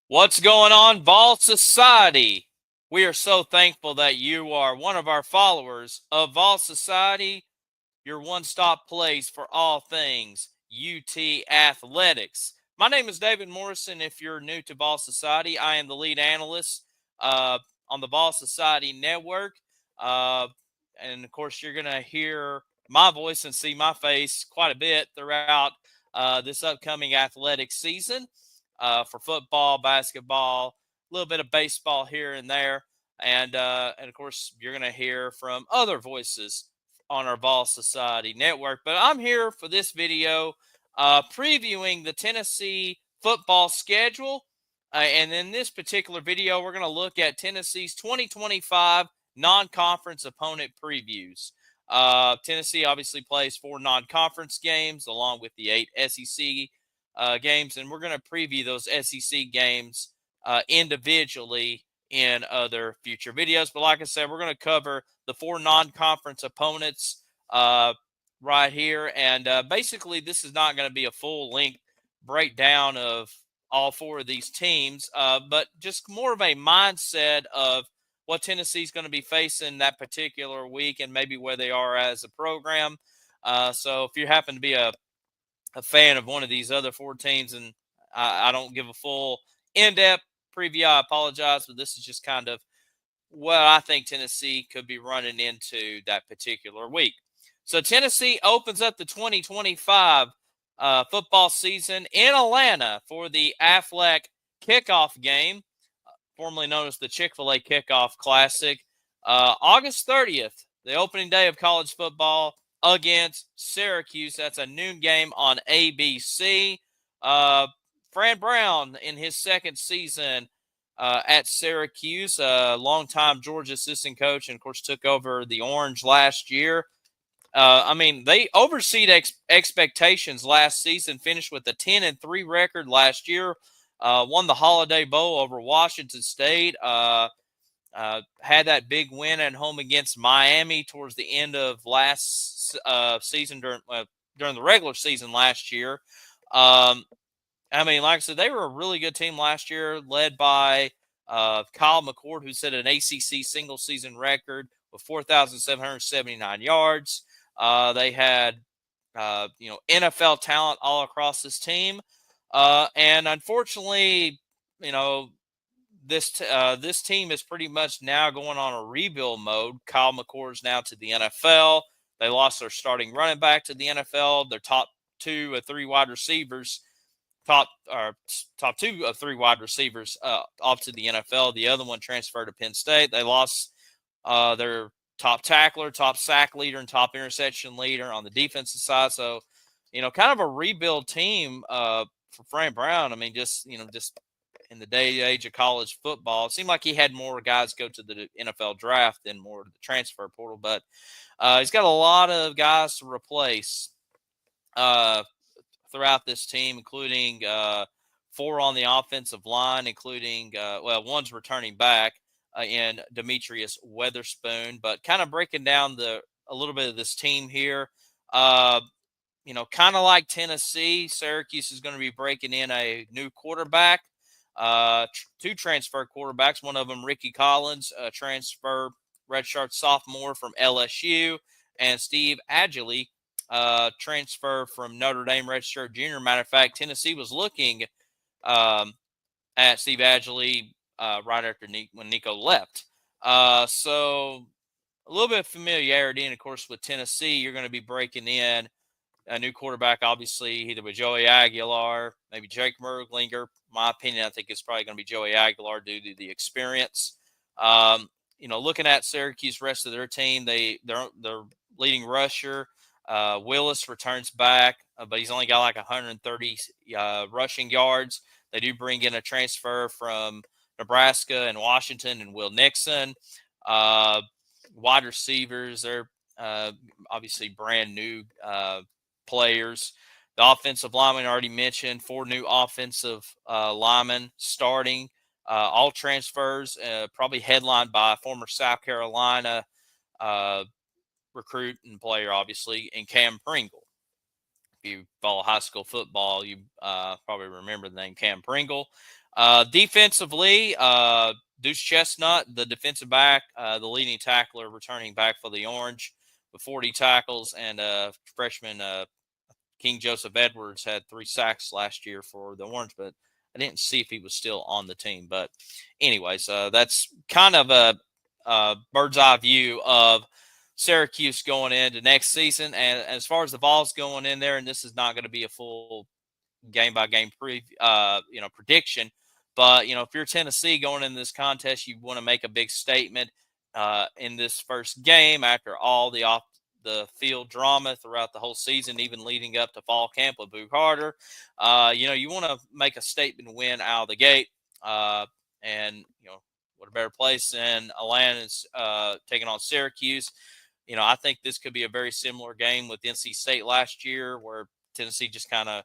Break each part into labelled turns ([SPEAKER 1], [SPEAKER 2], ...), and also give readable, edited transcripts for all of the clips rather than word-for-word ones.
[SPEAKER 1] What's going on, Vol Society? We are so thankful that you are one of our followers of Vol Society, your one stop place for all things UT athletics. My name is David Morrison. If you're new to Vol Society, I am the lead analyst uh, on the Vol Society network. Uh, and of course, you're going to hear my voice and see my face quite a bit throughout this upcoming athletic season for football, basketball, a little bit of baseball here and there. And of course, you're going to hear from other voices on our Vol Society network. But I'm here for this video previewing the Tennessee football schedule. And in this particular video, we're going to look at Tennessee's 2025 non-conference opponent previews. Tennessee obviously plays 4 non-conference games along with the 8 SEC games, and we're going to preview those SEC games individually in other future videos. But like I said, we're going to cover the 4 non-conference opponents right here. And basically, this is not going to be a full-length breakdown of all 4 of these teams, but just more of a mindset of what Tennessee's going to be facing that particular week and maybe where they are as a program. So if you happen to be a fan of one of these other 4 teams and I don't give a full in-depth preview, I apologize, but this is just kind of what I think Tennessee could be running into that particular week. So Tennessee opens up the 2025 football season in Atlanta for the Aflac kickoff game, formerly known as the Chick-fil-A Kickoff Classic, August 30th, the opening day of college football against Syracuse. That's a noon game on ABC. Fran Brown, in his second season at Syracuse, a longtime Georgia assistant coach, and of course took over the Orange last year. They overseed expectations last season, finished with a 10-3 record last year, won the Holiday Bowl over Washington State, had that big win at home against Miami towards the end of last season during the regular season last year. Like I said, they were a really good team last year, led by Kyle McCord, who set an ACC single season record with 4,779 yards. They had, NFL talent all across this team. And unfortunately, you know, this team is pretty much now going on a rebuild mode. Kyle McCord's now to the NFL. They lost their starting running back to the NFL. Their top 2 or 3 wide receivers, top 2 of 3 wide receivers off to the NFL. The other one transferred to Penn State. They lost their top tackler, top sack leader, and top interception leader on the defensive side. So, kind of a rebuild team for Fran Brown. Just in the day age of college football, it seemed like he had more guys go to the NFL draft than more to the transfer portal. But he's got a lot of guys to replace throughout this team, including 4 on the offensive line, including, one's returning back in Demetrius Weatherspoon. But kind of breaking down a little bit of this team here, kind of like Tennessee, Syracuse is going to be breaking in a new quarterback, 2 transfer quarterbacks. One of them, Ricky Collins, a transfer redshirt sophomore from LSU, and Steve Agili, transfer from Notre Dame, redshirt junior. Matter of fact, Tennessee was looking at Steve Agili right after when Nico left. So a little bit of familiarity, and of course with Tennessee, you're going to be breaking in a new quarterback, obviously, either with Joey Aguilar, maybe Jake Merglinger. My opinion, I think it's probably going to be Joey Aguilar due to the experience. Looking at Syracuse, rest of their team, their leading rusher, Willis, returns back, but he's only got like 130 rushing yards. They do bring in a transfer from Nebraska and Washington and Will Nixon. Wide receivers, they're obviously brand new players. The offensive lineman I already mentioned, 4 new offensive linemen starting, all transfers, probably headlined by a former South Carolina recruit and player, obviously, and Cam Pringle. If you follow high school football, you probably remember the name Cam Pringle. Defensively, Deuce Chestnut, the defensive back, the leading tackler, returning back for the Orange with 40 tackles, and freshman King Joseph Edwards had 3 sacks last year for the Orange, but I didn't see if he was still on the team. But anyways, that's kind of a bird's eye view of Syracuse going into next season. And as far as the Vols going in there, and this is not going to be a full game by game prediction, but if you're Tennessee going in this contest, you want to make a big statement in this first game after all the field drama throughout the whole season, even leading up to fall camp with Boo Carter. You want to make a statement win out of the gate, and what a better place than Atlanta's taking on Syracuse. I think this could be a very similar game with NC State last year, where Tennessee just kind of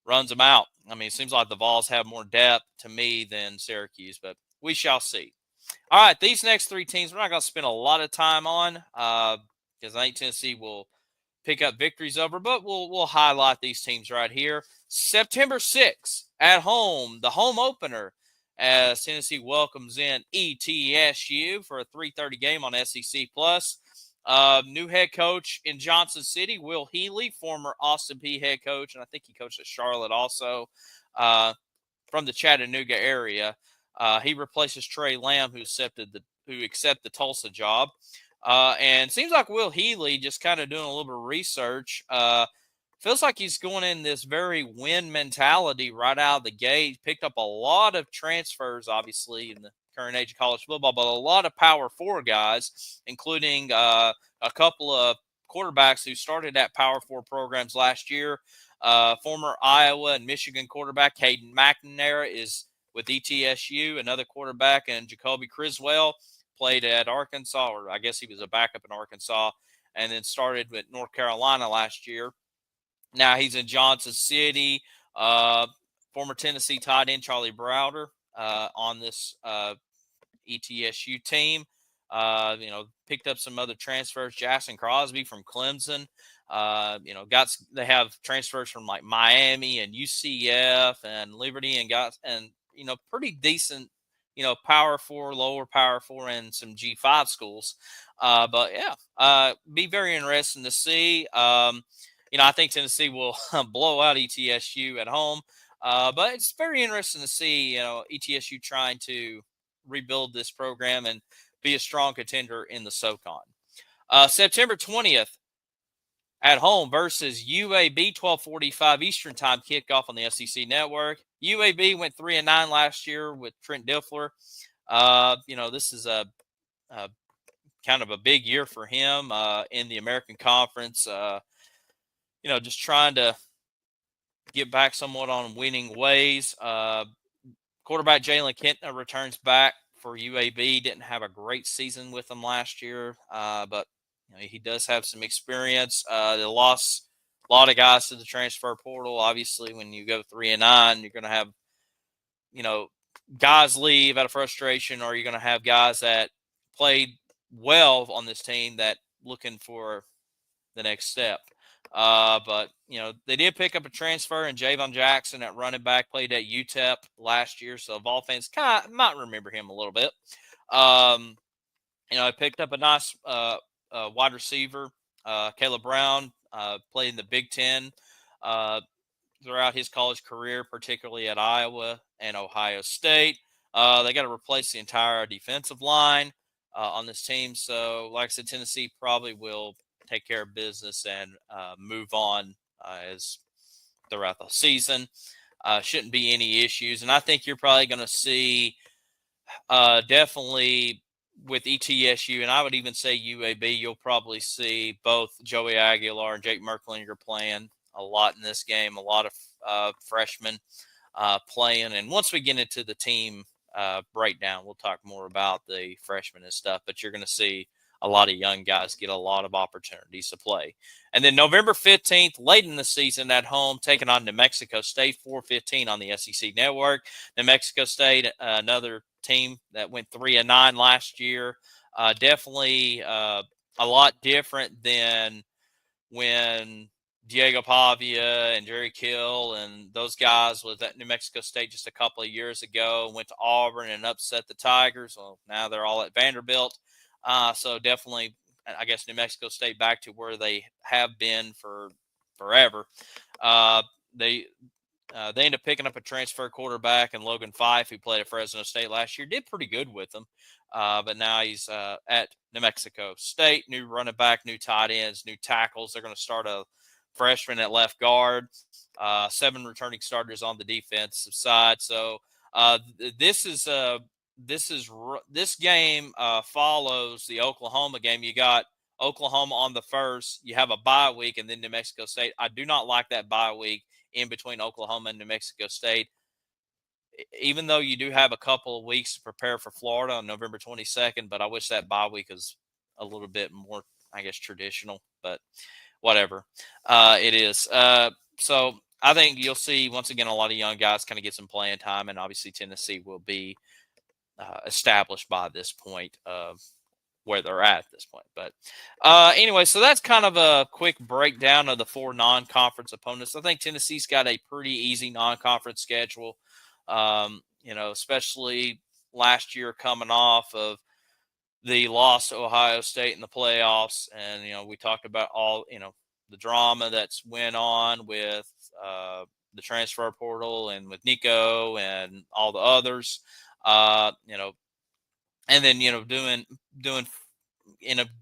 [SPEAKER 1] runs them out. I mean, it seems like the Vols have more depth to me than Syracuse, but we shall see. All right, these next 3 teams we're not going to spend a lot of time on because I think Tennessee will pick up victories over, but we'll highlight these teams right here. September 6th at home, the home opener, as Tennessee welcomes in ETSU for a 3:30 game on SEC Plus. New head coach in Johnson City, Will Healy, former Austin Peay head coach, and I think he coached at Charlotte also, from the Chattanooga area. He replaces Trey Lamb, who accepted the Tulsa job. And seems like Will Healy, just kind of doing a little bit of research, feels like he's going in this very win mentality right out of the gate. Picked up a lot of transfers, obviously, in the current age of college football, but a lot of Power 4 guys, including a couple of quarterbacks who started at Power 4 programs last year. Former Iowa and Michigan quarterback Hayden McNamara is with ETSU. Another quarterback, and Jacoby Criswell, played at Arkansas, or I guess he was a backup in Arkansas, and then started with North Carolina last year. Now he's in Johnson City. Former Tennessee tight end Charlie Browder on this ETSU team. Picked up some other transfers. Jackson Crosby from Clemson. They have transfers from like Miami and UCF and Liberty and pretty decent, Power 4, lower Power 4, and some G5 schools. But yeah, be very interesting to see. I think Tennessee will blow out ETSU at home. But it's very interesting to see, ETSU trying to rebuild this program and be a strong contender in the SoCon. September 20th at home versus UAB, 12:45 Eastern Time kickoff on the SEC Network. UAB went 3-9 last year with Trent Dilfer. This is a kind of a big year for him in the American Conference. Just trying to get back somewhat on winning ways. Quarterback Jalen Kentner returns back for UAB. Didn't have a great season with them last year, but he does have some experience. They lost a lot of guys to the transfer portal. Obviously, when you go 3-9, you're going to have, guys leave out of frustration, or you're going to have guys that played well on this team that looking for the next step. But they did pick up a transfer in Javon Jackson at running back, played at UTEP last year, so Vol fans might remember him a little bit. I picked up a nice wide receiver, Caleb Brown, played in the Big Ten throughout his college career, particularly at Iowa and Ohio State. They got to replace the entire defensive line on this team. So, like I said, Tennessee probably will take care of business and move on as throughout the season. Shouldn't be any issues. And I think you're probably going to see definitely with ETSU, and I would even say UAB, you'll probably see both Joey Aguilar and Jake Merklinger playing a lot in this game, a lot of freshmen playing. And once we get into the team breakdown, we'll talk more about the freshmen and stuff, but you're going to see a lot of young guys get a lot of opportunities to play. And then November 15th, late in the season at home, taking on New Mexico State, 4:15 on the SEC Network. New Mexico State, another team that went 3-9 last year. Definitely a lot different than when Diego Pavia and Jerry Kill and those guys was at New Mexico State just a couple of years ago. Went to Auburn and upset the Tigers. Well, now they're all at Vanderbilt. So definitely, I guess New Mexico State back to where they have been for forever. Uh, they they ended up picking up a transfer quarterback and Logan Fife, who played at Fresno State last year, did pretty good with them. But now he's at New Mexico State. New running back, new tight ends, new tackles. They're going to start a freshman at left guard. 7 returning starters on the defensive side. So this game follows the Oklahoma game. You got Oklahoma on the first. You have a bye week, and then New Mexico State. I do not like that bye week in between Oklahoma and New Mexico State. Even though you do have a couple of weeks to prepare for Florida on November 22nd, but I wish that bye week was a little bit more, I guess, traditional, but whatever. It is. So I think you'll see, once again, a lot of young guys kind of get some playing time, and obviously Tennessee will be established by this point of where they're at this point. But anyway, so that's kind of a quick breakdown of the 4 non-conference opponents. I think Tennessee's got a pretty easy non-conference schedule, especially last year coming off of the loss to Ohio State in the playoffs. And, we talked about all, the drama that's went on with the transfer portal and with Nico and all the others, and then, doing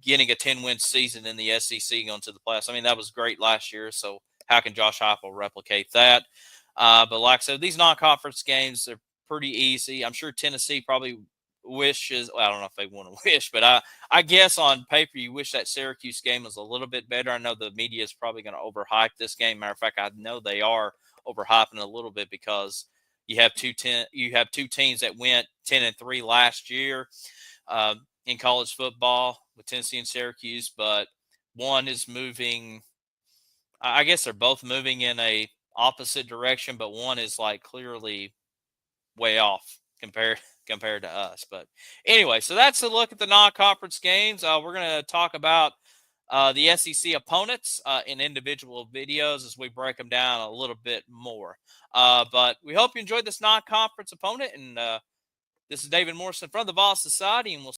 [SPEAKER 1] getting a 10-win season in the SEC going to the playoffs. I mean, that was great last year. So how can Josh Heupel replicate that? But like I said, these non-conference games are pretty easy. I'm sure Tennessee probably wishes. Well, I don't know if they want to wish, but I guess on paper you wish that Syracuse game was a little bit better. I know the media is probably going to overhype this game. Matter of fact, I know they are overhyping a little bit because you have two teams that went 10-3 last year in college football with Tennessee and Syracuse, but one is moving. I guess they're both moving in a opposite direction, but one is like clearly way off compared to us. But anyway, so that's a look at the non-conference games. We're going to talk about the SEC opponents in individual videos as we break them down a little bit more. But we hope you enjoyed this non-conference opponent, and this is David Morrison from the Vol Society, and we'll